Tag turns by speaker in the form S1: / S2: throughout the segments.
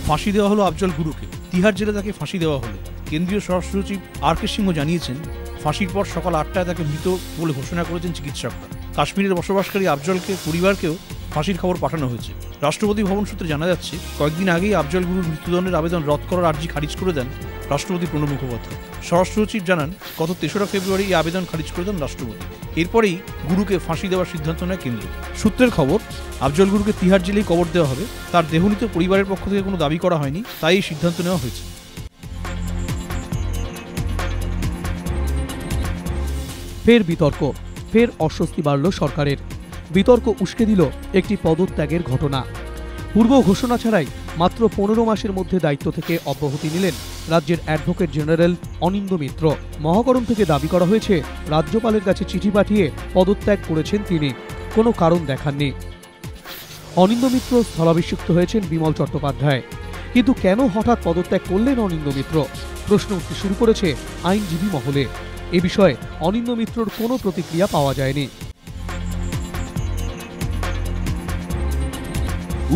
S1: ফাঁসি দেওয়া হলো আফজল গুরুকে। তিহার জেলে তাকে ফাঁসি দেওয়া হলো। কেন্দ্রীয় স্বরাষ্ট্র সচিব আর.কে সিংহ জানিয়েছেন, ফাঁসির পর সকাল 8টায় তাকে মৃত বলে ঘোষণা করেছেন চিকিৎসকরা। কাশ্মীরের বসবাসকারী আফজলকে পরিবারকেও ফাঁসির খবর পাঠানো হয়েছে। রাষ্ট্রপতি ভবন সূত্রে জানা যাচ্ছে, কয়েকদিন আগেই আফজল গুরুর মৃত্যুদণ্ডের আবেদন রদ করার আর্জি খারিজ করে দেন রাষ্ট্রপতি প্রণব মুখোপাধ্যায়। স্বরাষ্ট্র সচিব জানান, গত 3রা ফেব্রুয়ারি এই আবেদন খারিজ করে দেন রাষ্ট্রপতি। এরপরেই গুরুকে ফাঁসি দেওয়ার সিদ্ধান্ত নেয় কেন্দ্র। সূত্রের খবর, আফজল গুরুকে তিহার জেলেই কবর দেওয়া হবে। তার দেহ নিতে পরিবারের পক্ষ থেকে কোনো দাবি করা হয়নি, তাই এই সিদ্ধান্ত নেওয়া হয়েছে।
S2: ফের বিতর্ক, ফের অস্বস্তি বাড়ল সরকারের। বিতর্ক উস্কে দিল একটি পদত্যাগের ঘটনা। পূর্ব ঘোষণা ছাড়াই মাত্র 15 মাসের মধ্যে দায়িত্ব থেকে অব্যাহতি নিলেন রাজ্যের অ্যাডভোকেট জেনারেল অনিন্দ মিত্র। মহাকরণ থেকে দাবি করা হয়েছে, রাজ্যপালের কাছে চিঠি পাঠিয়ে পদত্যাগ করেছেন তিনি, কোনো কারণ দেখাননি। অনিন্দ মিত্র স্থলাভিষিক্ত হয়েছেন বিমল চট্টোপাধ্যায়। কিন্তু কেন হঠাৎ পদত্যাগ করলেন অনিন্দ মিত্র? প্রশ্ন উঠতে শুরু করেছে আইনজীবী মহলে। এ বিষয়ে অনিন্দ মিত্রর কোনো প্রতিক্রিয়া পাওয়া যায়নি।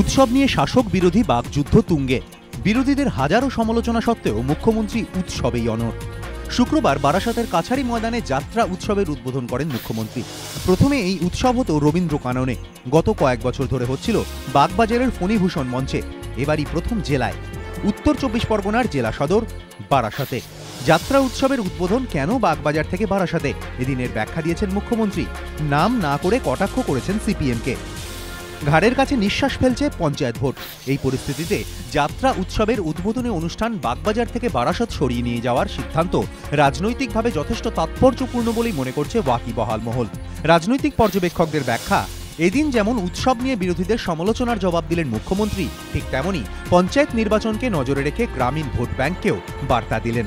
S3: উৎসব নিয়ে শাসক বিরোধী বাকযুদ্ধ তুঙ্গে। বিরোধীদের হাজারো সমালোচনা সত্ত্বেও মুখ্যমন্ত্রী উৎসবেই অনড়। শুক্রবার বারাসাতের কাছারি ময়দানে যাত্রা উৎসবের উদ্বোধন করেন মুখ্যমন্ত্রী। প্রথমে এই উৎসব হতো রবীন্দ্র কাননে। গত কয়েক বছর ধরে হচ্ছিল বাগবাজারের ফণীভূষণ মঞ্চে। এবারই প্রথম জেলায়, উত্তর 24 পরগনার জেলা সদর বারাসাতে। যাত্রা উৎসবের উদ্বোধন কেন বাগবাজার থেকে বারাসাতে, এদিনের ব্যাখ্যা দিয়েছেন মুখ্যমন্ত্রী। নাম না করে কটাক্ষ করেছেন সিপিএমকে। ঘাড়ের কাছে নিঃশ্বাস ফেলছে পঞ্চায়েত ভোট। এই পরিস্থিতিতে যাত্রা উৎসবের উদ্বোধনী অনুষ্ঠান বাগবাজার থেকে বারাসত সরিয়ে নিয়ে যাওয়ার সিদ্ধান্ত রাজনৈতিকভাবে যথেষ্ট তাৎপর্যপূর্ণ বলেই মনে করছে ওয়াকিবহাল মহল। রাজনৈতিক পর্যবেক্ষকদের ব্যাখ্যা, এদিন যেমন উৎসব নিয়ে বিরোধীদের সমালোচনার জবাব দিলেন মুখ্যমন্ত্রী, ঠিক তেমনই পঞ্চায়েত নির্বাচনকে নজরে রেখে গ্রামীণ ভোট ব্যাংককেও বার্তা দিলেন।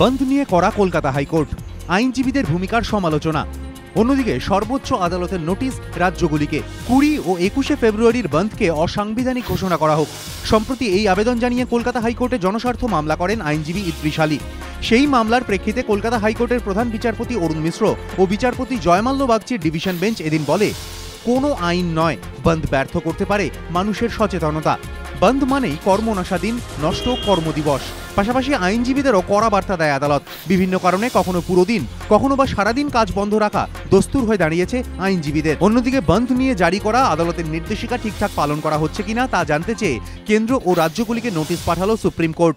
S3: বন্ধ নিয়ে করা কলকাতা হাইকোর্ট, আইনজীবীদের ভূমিকার সমালোচনা। অন্যদিকে সর্বোচ্চ আদালতের নোটিশ রাজ্যগুলিকে, 20 ও 21 ফেব্রুয়ারির বন্ধকে অসাংবিধানিক ঘোষণা করা হোক। সম্প্রতি এই আবেদন জানিয়ে কলকাতা হাইকোর্টে জনস্বার্থ মামলা করেন আইনজীবী ইদ্রিস আলী। সেই মামলার প্রেক্ষিতে কলকাতা হাইকোর্টের প্রধান বিচারপতি অরুণ মিশ্র ও বিচারপতি জয়মাল্য বাগচির ডিভিশন বেঞ্চ এদিন বলে, কোনো আইন নয়, বন্ধ ব্যর্থ করতে পারে মানুষের সচেতনতা। বন্ধ মানেই কর্মনাশা দিন, নষ্ট কর্মদিবস। পাশাপাশি আইনজীবীদেরও কড়া বার্তা দেয় আদালত। বিভিন্ন কারণে কখনো পুরো দিন, কখনো বা সারাদিন কাজ বন্ধ রাখা দস্তুর হয়ে দাঁড়িয়েছে আইনজীবীদের। অন্যদিকে বন্ধ নিয়ে জারি করা আদালতের নির্দেশিকা ঠিকঠাক পালন করা হচ্ছে কিনা তা জানতে চেয়ে কেন্দ্র ও রাজ্যগুলিকে নোটিশ পাঠালো সুপ্রিম কোর্ট।